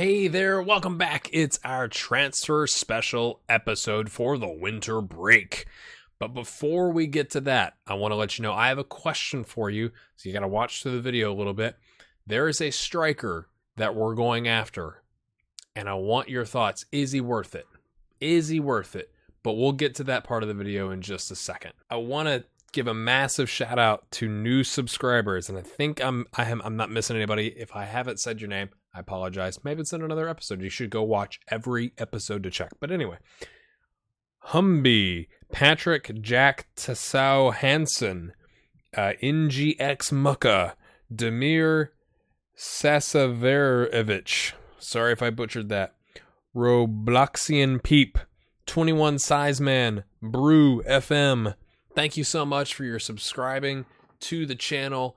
Hey there, welcome back. It's our transfer special episode for the winter break. But before we get to that, I want to let you know I have a question for you. So you got to watch through the video a little bit. There is a striker that we're going after, and I want your thoughts. Is he worth it? Is he worth it? But we'll get to that part of the video in just a second. I want to give a massive shout out to new subscribers, and I think I'm not missing anybody. If I haven't said your name, I apologize. Maybe it's in another episode. You should go watch every episode to check. But anyway, Humby, Patrick Jack Tassau Hansen, NGX Mucka, Demir Sasaverevich. Sorry if I butchered that. Robloxian Peep, 21 Size Man, Brew FM. Thank you so much for your subscribing to the channel.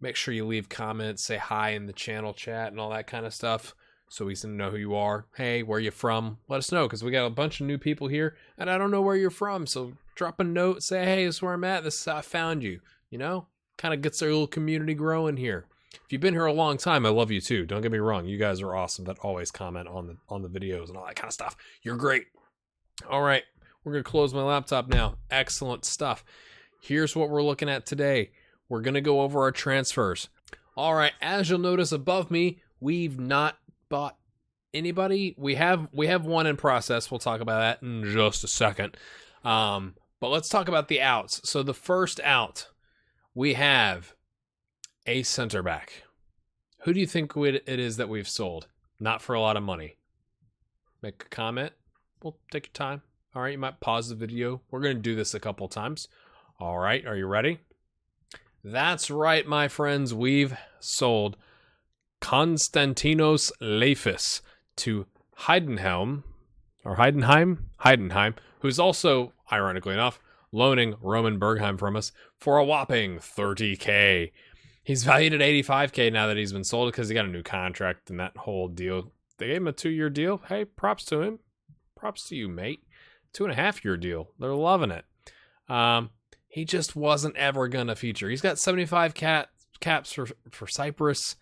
Make sure you leave comments, say hi in the channel chat and all that kind of stuff so we can know who you are. Hey, where you from? Let us know because we got a bunch of new people here and I don't know where you're from. So drop a note, say, hey, this is where I'm at. This is how I found you. You know, kind of gets our little community growing here. If you've been here a long time, I love you too. Don't get me wrong. You guys are awesome that always comment on the videos and all that kind of stuff. You're great. All right, we're going to close my laptop now. Excellent stuff. Here's what we're looking at today. We're going to go over our transfers. All right, as you'll notice above me, we've not bought anybody. We have one in process. We'll talk about that in just a second. But let's talk about the outs. So the first out, we have a center back. Who do you think it is that we've sold? Not for a lot of money. Make a comment. We'll take your time. All right, you might pause the video. We're going to do this a couple times. All right, are you ready? That's right, my friends. We've sold Konstantinos Leifis to Heidenheim, who's also, ironically enough, loaning Roman Bergheim from us for a whopping $30K. He's valued at $85K now that he's been sold because he got a new contract and that whole deal. They gave him a 2-year deal. Hey, props to him. Props to you, mate. 2.5-year deal. They're loving it. He just wasn't ever going to feature. He's got 75 caps for Cyprus.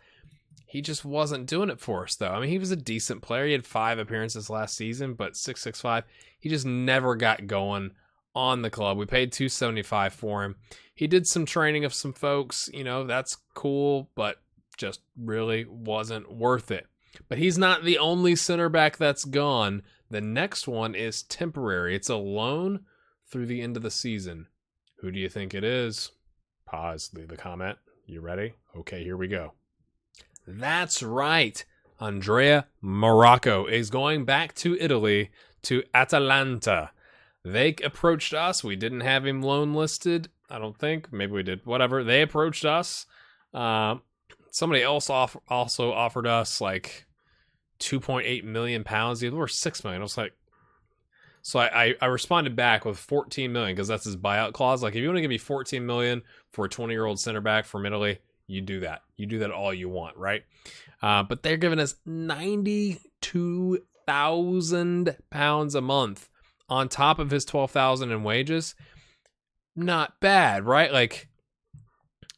He just wasn't doing it for us, though. I mean, he was a decent player. He had 5 appearances last season, but 665. He just never got going on the club. We paid $275 for him. He did some training of some folks. You know, that's cool, but just really wasn't worth it. But he's not the only center back that's gone. The next one is temporary. It's a loan through the end of the season. Who do you think it is? Pause, leave a comment. You ready? Okay, here we go. That's right. Andrea Morocco is going back to Italy, to Atalanta. They approached us. We didn't have him loan listed, I don't think. Maybe we did. Whatever. They approached us. Somebody else also offered us like 2.8 million pounds. They were 6 million. I was like, so I responded back with 14 million because that's his buyout clause. Like, if you want to give me 14 million for a 20-year-old center back from Italy, you do that. You do that all you want, right? But they're giving us 92,000 pounds a month on top of his 12,000 in wages. Not bad, right? Like,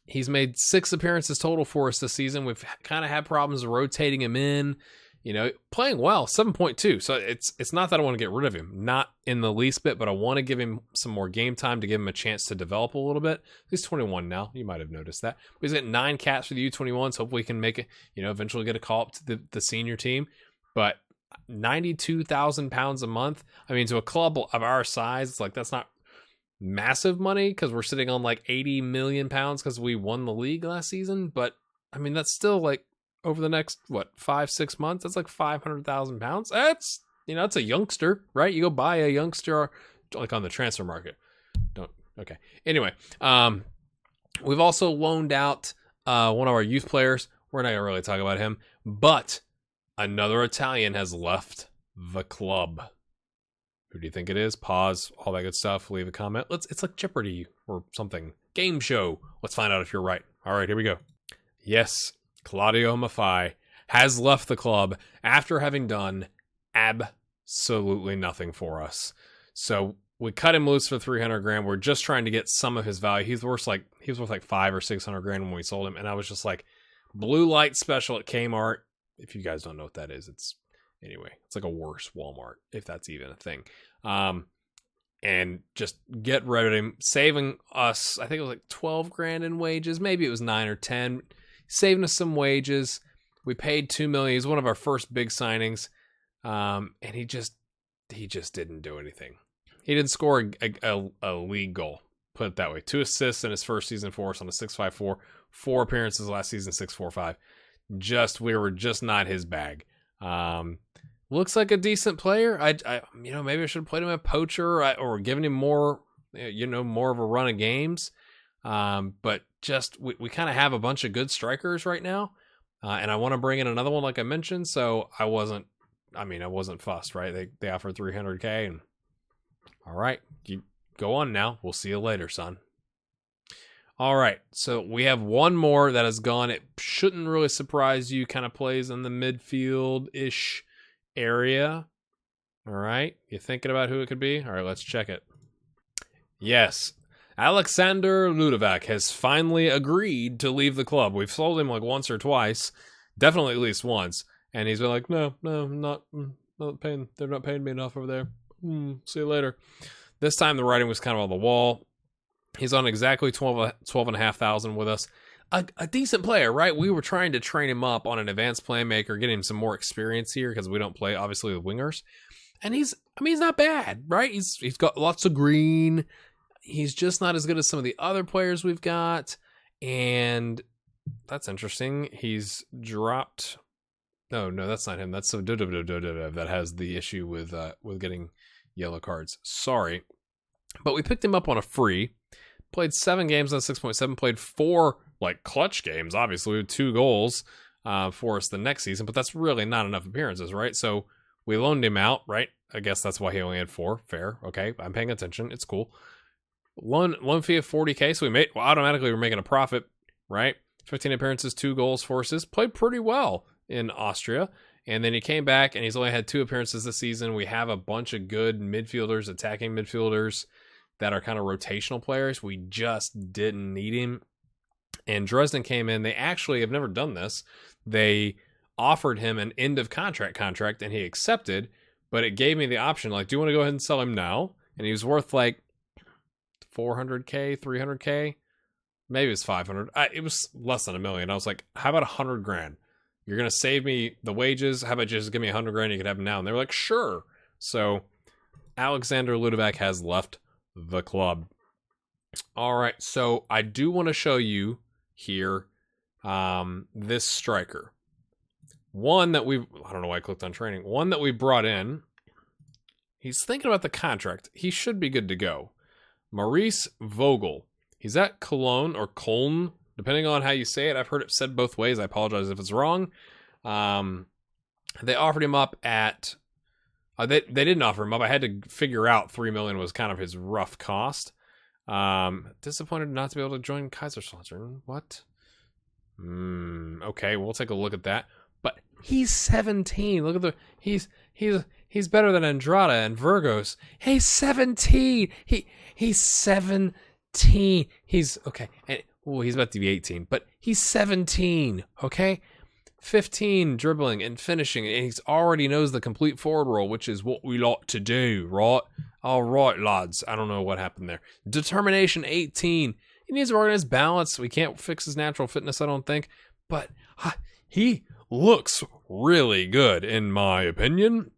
he's made 6 appearances total for us this season. We've kind of had problems rotating him in. You know, playing well, 7.2. So it's not that I want to get rid of him. Not in the least bit, but I want to give him some more game time to give him a chance to develop a little bit. He's 21 now. You might have noticed that. But he's got 9 caps for the U21s. Hopefully he can make it, you know, eventually get a call up to the senior team. But 92,000 pounds a month. I mean, to a club of our size, it's like that's not massive money because we're sitting on like 80 million pounds because we won the league last season. But I mean, that's still like, over the next, 5-6 months, that's like 500,000 pounds. That's, you know, it's a youngster, right? You go buy a youngster, like on the transfer market. Okay. Anyway, we've also loaned out one of our youth players. We're not going to really talk about him, but another Italian has left the club. Who do you think it is? Pause, all that good stuff. Leave a comment. It's like Jeopardy or something. Game show. Let's find out if you're right. All right, here we go. Yes. Claudio Maffei has left the club after having done absolutely nothing for us. So we cut him loose for 300 grand. We're just trying to get some of his value. He was worth like 500 or 600 grand when we sold him. And I was just like, blue light special at Kmart. if you guys don't know what that is, it's like a worse Walmart, if that's even a thing. And just get rid of him, saving us, I think it was like 12 grand in wages. Maybe it was 9 or 10, saving us some wages. We paid $2 million. He's one of our first big signings. And he just didn't do anything. He didn't score a league goal, put it that way. 2 assists in his first season for us on a 6.54, 4 appearances last season, 6.45. We were just not his bag. Looks like a decent player. I maybe I should have played him at poacher or given him more of a run of games. But just we kind of have a bunch of good strikers right now, and I want to bring in another one, like I mentioned. So I wasn't fussed, right? They offered $300K, and all right, you go on now. We'll see you later, son. All right, so we have one more that has gone. It shouldn't really surprise you. Kind of plays in the midfield-ish area. All right, you thinking about who it could be? All right, let's check it. Yes, Alexander Ludovac has finally agreed to leave the club. We've sold him like once or twice, definitely at least once, and he's been like, no, I'm not paying. They're not paying me enough over there. See you later. This time the writing was kind of on the wall. He's on exactly 12,500 with us. A decent player, right? We were trying to train him up on an advanced playmaker, get him some more experience here because we don't play, obviously, with wingers. And he's not bad, right? He's got lots of green. He's just not as good as some of the other players we've got. And that's interesting. He's dropped. No, that's not him. That's so that has the issue with getting yellow cards. Sorry. But we picked him up on a free. Played 7 games on 6.7. Played 4 clutch games, obviously, with 2 goals for us the next season. But that's really not enough appearances, right? So we loaned him out, right? I guess that's why he only had 4. Fair, okay. I'm paying attention. It's cool. Loan fee of $40K. So automatically we're making a profit, right? 15 appearances, 2 goals for us. Played pretty well in Austria. And then he came back, and he's only had 2 appearances this season. We have a bunch of good midfielders, attacking midfielders, that are kind of rotational players. We just didn't need him. And Dresden came in. They actually have never done this. They offered him an end of contract, and he accepted, but it gave me the option, do you want to go ahead and sell him now? And he was worth $400K, $300K, maybe it's 500. It was less than $1 million. I was like, how about 100 grand? You're going to save me the wages. How about just give me 100 grand? You could have him now. And they were like, sure. So Alexander Ludovac has left the club. All right, so I do want to show you here this striker. One that I don't know why I clicked on training. One that we brought in. He's thinking about the contract. He should be good to go. Maurice Vogel. He's at Cologne or Köln, depending on how you say it. I've heard it said both ways. I apologize if it's wrong. They offered him up at they didn't offer him up. I had to figure out $3 million was kind of his rough cost. Disappointed not to be able to join Kaiserslautern. What? Okay, we'll take a look at that. But he's 17. Look at he's better than Andrada and Virgos. He's 17. He's 17. He's okay. And, he's about to be 18, but he's 17. Okay. 15 dribbling and finishing, and he already knows the complete forward role, which is what we like to do, right? All right, lads. I don't know what happened there. Determination 18. He needs to organize balance. We can't fix his natural fitness, I don't think, but he looks really good, in my opinion.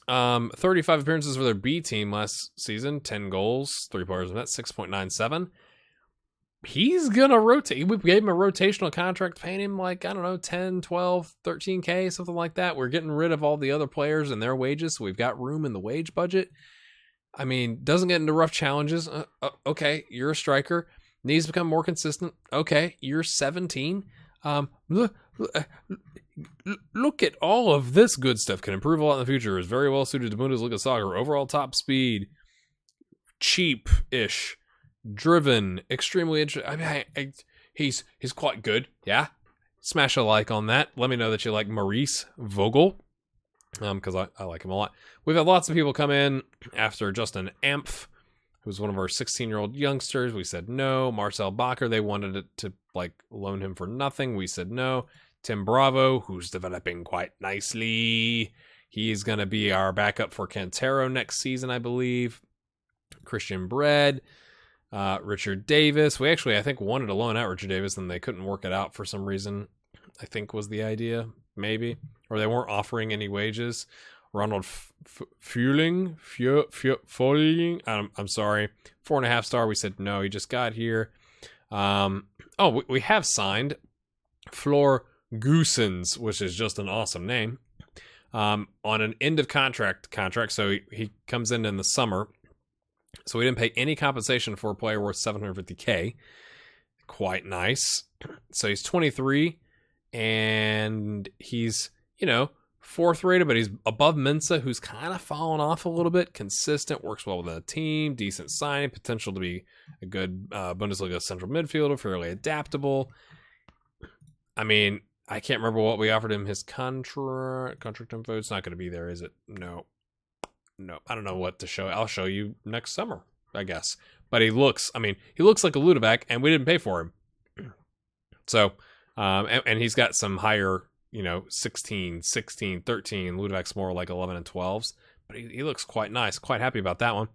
35 appearances for their B team last season, 10 goals, 3 players in that, 6.97. He's going to rotate. We gave him a rotational contract, paying him 10, 12, 13K, something like that. We're getting rid of all the other players and their wages, so we've got room in the wage budget. I mean, doesn't get into rough challenges. Okay, you're a striker. Needs to become more consistent. Okay, you're 17. Look at all of this good stuff. Can improve a lot in the future. Is very well suited to Bundesliga soccer. Overall top speed. Cheap-ish. Driven, extremely interesting. I mean, he's quite good. Yeah, smash a like on that. Let me know that you like Maurice Vogel, because I like him a lot. We've had lots of people come in after Justin Ampf, who's one of our 16-year-old youngsters. We said no. Marcel Bacher, they wanted it to loan him for nothing. We said no. Tim Bravo, who's developing quite nicely. He's going to be our backup for Cantero next season, I believe. Christian Bread, Richard Davis. We actually, I think, wanted to loan out Richard Davis, and they couldn't work it out for some reason, I think was the idea, maybe. Or they weren't offering any wages. Ronald Fueling, I'm sorry, 4.5 star. We said no, he just got here. We have signed Flor Goosens, which is just an awesome name, on an end of contract. So he comes in the summer. So we didn't pay any compensation for a player worth $750K. Quite nice. So he's 23, and he's, fourth rated, but he's above Mensah, who's kind of fallen off a little bit. Consistent, works well with the team, decent signing, potential to be a good Bundesliga central midfielder, fairly adaptable. I mean, I can't remember what we offered him. His contract info, it's not going to be there, is it? No, I don't know what to show. I'll show you next summer, I guess. But he looks like a Ludovic, and we didn't pay for him. So, and he's got some higher, 16, 13. Ludovic's more like 11 and 12s. But he looks quite nice. Quite happy about that one.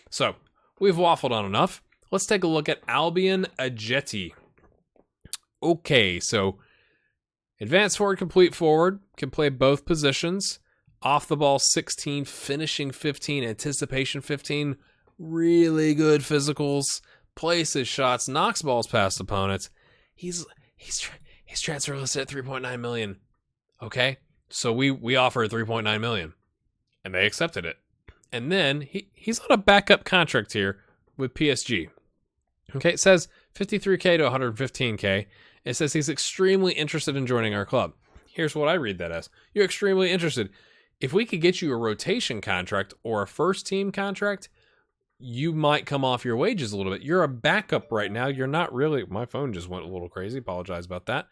So, we've waffled on enough. Let's take a look at Albion Ajeti. Okay, so advanced forward, complete forward, can play both positions. Off the ball 16, finishing 15, anticipation 15. Really good physicals, places shots, knocks balls past opponents. He's transfer listed at $3.9 million. Okay, so we offered $3.9 million, and they accepted it. And then he's on a backup contract here with PSG. Okay, it says $53K to $115K. It says he's extremely interested in joining our club. Here's what I read that as: you're extremely interested. If we could get you a rotation contract or a first team contract, you might come off your wages a little bit. You're a backup right now. You're not really... My phone just went a little crazy. Apologize about that.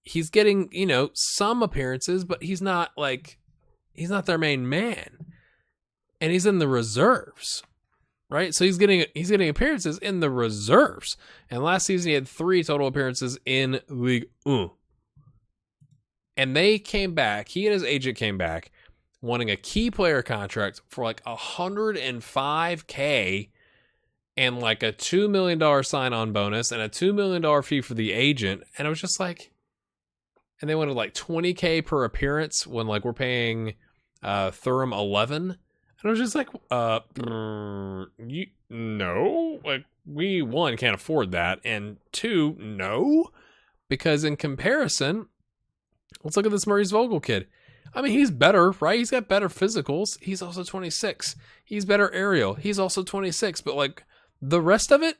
He's getting, some appearances, but he's not their main man. And he's in the reserves, right? So he's getting appearances in the reserves. And last season he had 3 total appearances in Ligue 1. And they came back. He and his agent came back wanting a key player contract for like $105K and like a $2 million sign-on bonus and a $2 million fee for the agent. And it was just like, and they wanted like $20K per appearance when like we're paying Thuram 11. And I was just like, no, like we, 1, can't afford that. And 2, no, because in comparison, let's look at this Maurice Vogel kid. I mean, he's better, right? He's got better physicals. He's also 26. He's better aerial. He's also 26. But, like, the rest of it,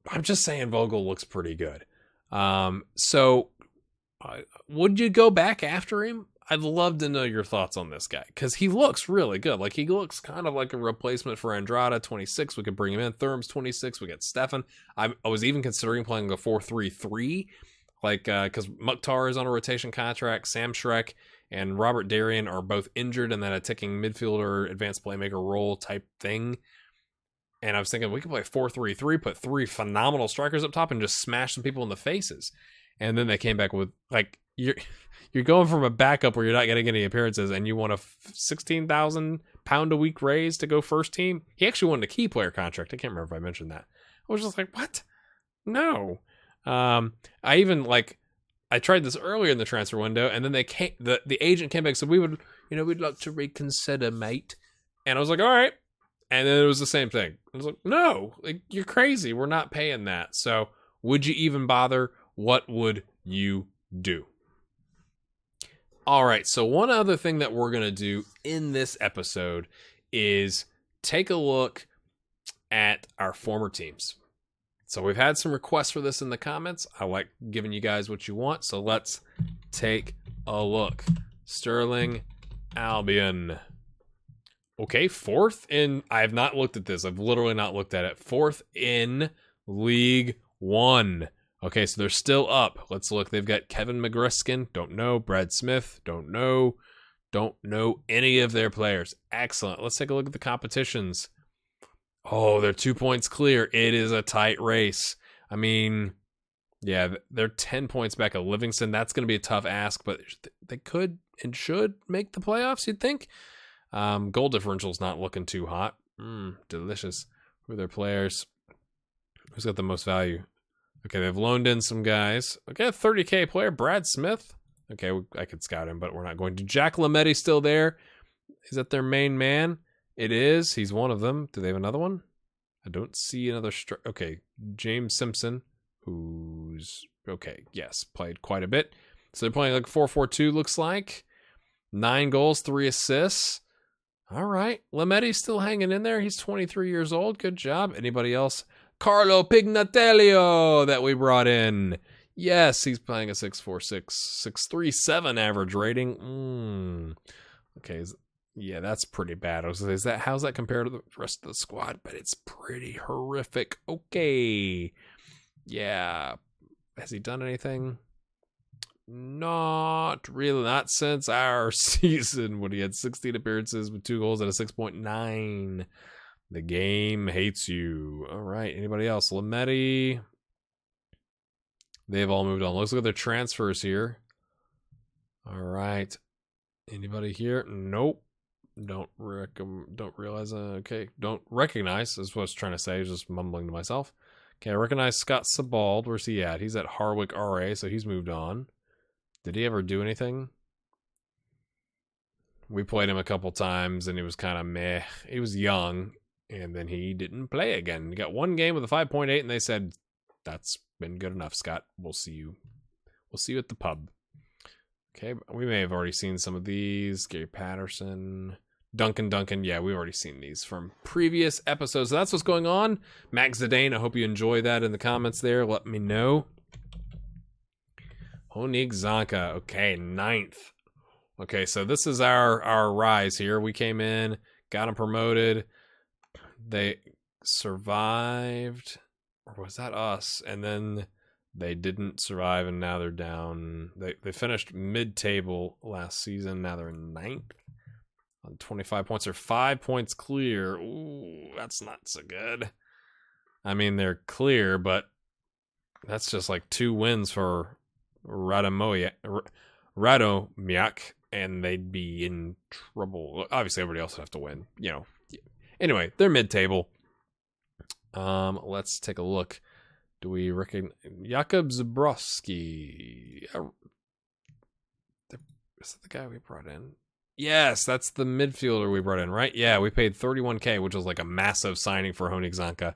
I'm just saying Vogel looks pretty good. So, would you go back after him? I'd love to know your thoughts on this guy, because he looks really good. Like, he looks kind of like a replacement for Andrada, 26. We could bring him in. Thuram's 26. We got Stefan. I was even considering playing a 4-3-3. Like, because Mukhtar is on a rotation contract, Sam Shrek and Robert Darien are both injured in that attacking midfielder, advanced playmaker role type thing. And I was thinking we could play 4-3-3, put 3 phenomenal strikers up top and just smash some people in the faces. And then they came back with, like, you're going from a backup where you're not getting any appearances and you want a £16,000 a week raise to go first team. He actually wanted a key player contract. I can't remember if I mentioned that. I was just like, what? No. I even I tried this earlier in the transfer window, and then the agent came back, so we'd like to reconsider, mate. And I was like, all right. And then it was the same thing. I was like, no, like, you're crazy. We're not paying that. So would you even bother? What would you do? All right. So one other thing that we're going to do in this episode is take a look at our former teams. So we've had some requests for this in the comments. I like giving you guys what you want. So let's take a look. Sterling Albion. Okay, 4th in... I have not looked at this. I've literally not looked at it. 4th in League 1. Okay, so they're still up. Let's look. They've got Kevin McGriskin. Don't know. Brad Smith. Don't know. Don't know any of their players. Excellent. Let's take a look at the competitions. Oh, they're 2 points clear. It is a tight race. I mean, Yeah, they're 10 points back of Livingston. That's going to be a tough ask, but they could and should make the playoffs, you'd think. Goal differential's not looking too hot. Delicious. Who are their players? Who's got the most value? Okay, they've loaned in some guys. Okay, a 30K player, Brad Smith. Okay, I could scout him, but we're not going to. Jack Lametti's still there. Is that their main man? It is. He's one of them. Do they have another one? I don't see another. Okay, James Simpson, who's okay. Yes, played quite a bit. So they're playing like 4-4-2. Looks like 9 goals, 3 assists. All right, Lametti's still hanging in there. He's 23 years old. Good job. Anybody else? Carlo Pignatello that we brought in. Yes, he's playing a 6.46, 6.37 average rating. Okay, yeah, that's pretty bad. I was gonna say, how's that compared to the rest of the squad? But it's pretty horrific. Okay, yeah. Has he done anything? Not really. Not since our season when he had 16 appearances with 2 goals at a 6.9. The game hates you. All right. Anybody else? Lametti. They've all moved on. Let's look at their transfers here. All right. Anybody here? Nope. Don't realize. Okay. Don't recognize is what I was trying to say. I was just mumbling to myself. Okay. I recognize Scott Sebald. Where's he at? He's at Harwick RA, so he's moved on. Did he ever do anything? We played him a couple times, and he was kind of meh. He was young. And then he didn't play again. He got 1 game with a 5.8, and they said, "That's been good enough, Scott. We'll see you. We'll see you at the pub." Okay, we may have already seen some of these. Gary Patterson, Duncan. Yeah, we've already seen these from previous episodes. So that's what's going on. Max Zidane, I hope you enjoy that in the comments there. Let me know. Honig Zanka. Okay, 9th. Okay, so this is our rise here. We came in, got him promoted. They survived, or was that us? And then they didn't survive, and now they're down. They finished mid-table last season. Now they're 9th on 25 points. They're 5 points clear. Ooh, that's not so good. I mean, they're clear, but that's just like 2 wins for Radomiak, and they'd be in trouble. Obviously, everybody else would have to win, you know. Anyway, they're mid-table. Let's take a look. Do we recognize Jakub Zabrowski? Is that the guy we brought in? Yes, that's the midfielder we brought in, right? Yeah, we paid 31K, which was like a massive signing for Honig Zanka.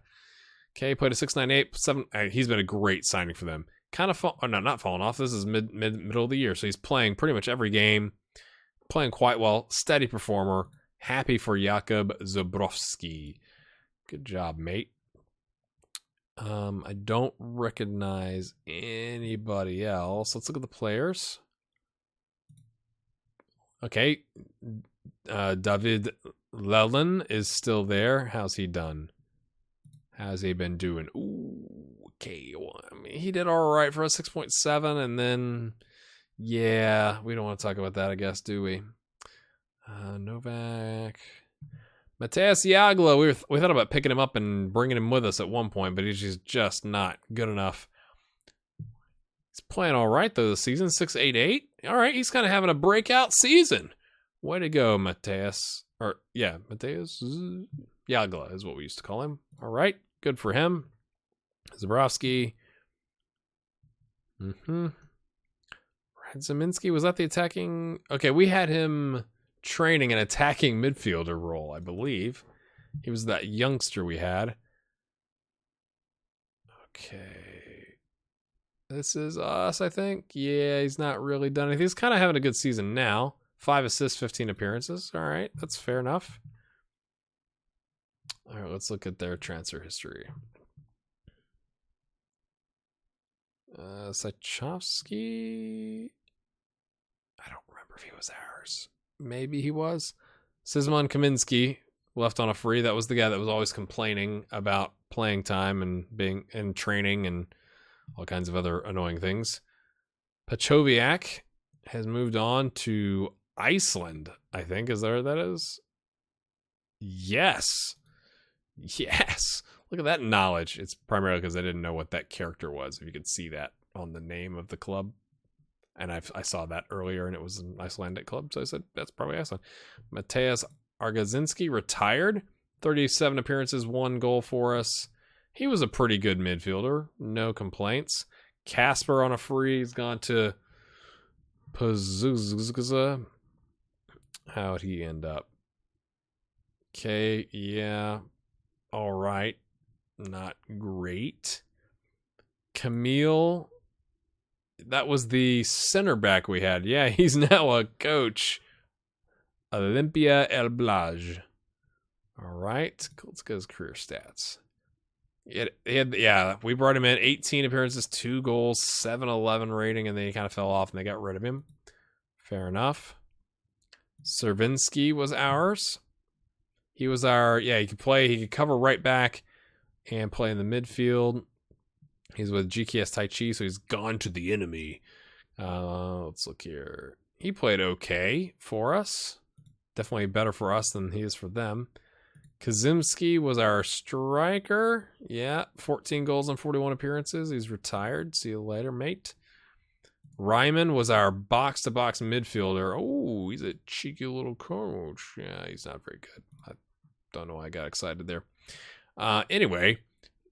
Okay, played a 6.98, 7. He's been a great signing for them. Kind of not falling off. This is middle of the year, so he's playing pretty much every game. Playing quite well. Steady performer. Happy for Jakub Zabrowski. Good job, mate. I don't recognize anybody else. Let's look at the players. Okay. David Lelin is still there. How's he done? How's he been doing? Ooh, okay. Well, I mean, he did all right for a 6.7, and then, yeah, we don't want to talk about that, I guess, do we? Novak. Mateus Yagla. We thought about picking him up and bringing him with us at one point, but he's just not good enough. He's playing all right, though, this season. 6.88. All right, he's kind of having a breakout season. Way to go, Mateus. Mateus Yagla is what we used to call him. All right, good for him. Zabrowski. Radzaminski, was that the attacking? Okay, we had him training an attacking midfielder role, I believe. He was that youngster we had. Okay. This is us, I think. Yeah, he's not really done anything. He's kind of having a good season now. 5 assists, 15 appearances. All right, that's fair enough. All right, let's look at their transfer history. Sachovsky. I don't remember if he was ours. Maybe he was. Szyman Kamiński left on a free. That was the guy that was always complaining about playing time and being in training and all kinds of other annoying things. Pachowiak has moved on to Iceland, I think. Is that where that is? Yes. Look Look at that knowledge. It's primarily because I didn't know what that character was. If you could see that on the name of the club. And I saw that earlier, and it was an Icelandic club, so I said, that's probably Iceland. Mateusz Argazinski retired. 37 appearances, 1 goal for us. He was a pretty good midfielder. No complaints. Casper on a free. He's gone to Pazuzuza. How'd he end up? Okay, yeah. All right. Not great. Camille, that was the center back we had. Yeah, he's now a coach. Olympia El Blage. All right, let's get his career stats. We brought him in 18 appearances, 2 goals, 711 rating, and then he kind of fell off and they got rid of him. Fair enough. Servinsky was ours. He was our, he could play, he could cover right back and play in the midfield. He's with GKS Tai Chi, so he's gone to the enemy. Let's look here. He played okay for us. Definitely better for us than he is for them. Kazimski was our striker. Yeah, 14 goals and 41 appearances. He's retired. See you later, mate. Ryman was our box-to-box midfielder. Oh, he's a cheeky little coach. Yeah, he's not very good. I don't know why I got excited there. Anyway,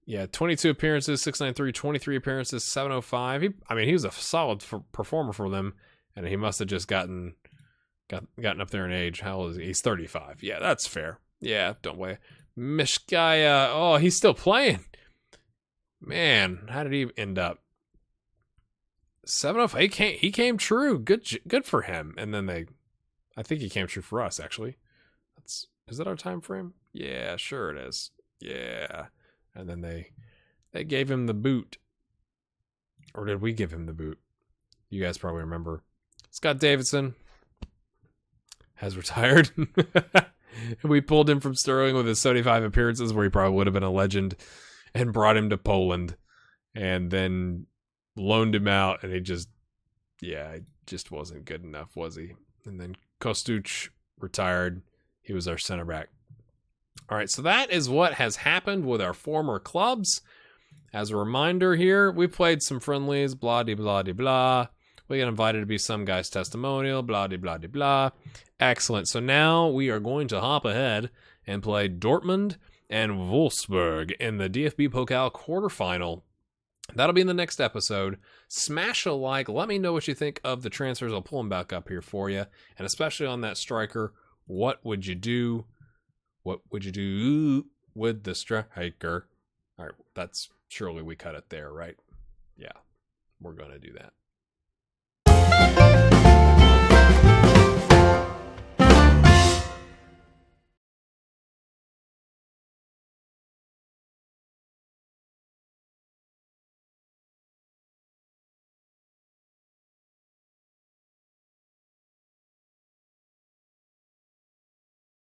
yeah, 22 appearances, 693, 23 appearances, 705. He was a solid performer for them, and he must have just gotten up there in age. How old is he? He's 35. Yeah, that's fair. Yeah, don't wait. Mishkaya, oh, he's still playing. Man, how did he end up? 705. He came true. Good for him. And then I think he came true for us, actually. Is that our time frame? Yeah, sure it is. Yeah. And then they gave him the boot. Or did we give him the boot? You guys probably remember. Scott Davidson has retired. We pulled him from Sterling with his 75 appearances, where he probably would have been a legend, and brought him to Poland, and then loaned him out, and he just wasn't good enough, was he? And then Kostuch retired. He was our center back. All right, so that is what has happened with our former clubs. As a reminder here, we played some friendlies, blah, de blah, de blah. We got invited to be some guy's testimonial, blah, de blah, de blah. Excellent. So now we are going to hop ahead and play Dortmund and Wolfsburg in the DFB Pokal quarterfinal. That'll be in the next episode. Smash a like. Let me know what you think of the transfers. I'll pull them back up here for you. And especially on that striker, what would you do? What would you do with the striker? All right, surely we cut it there, right? Yeah, we're going to do that.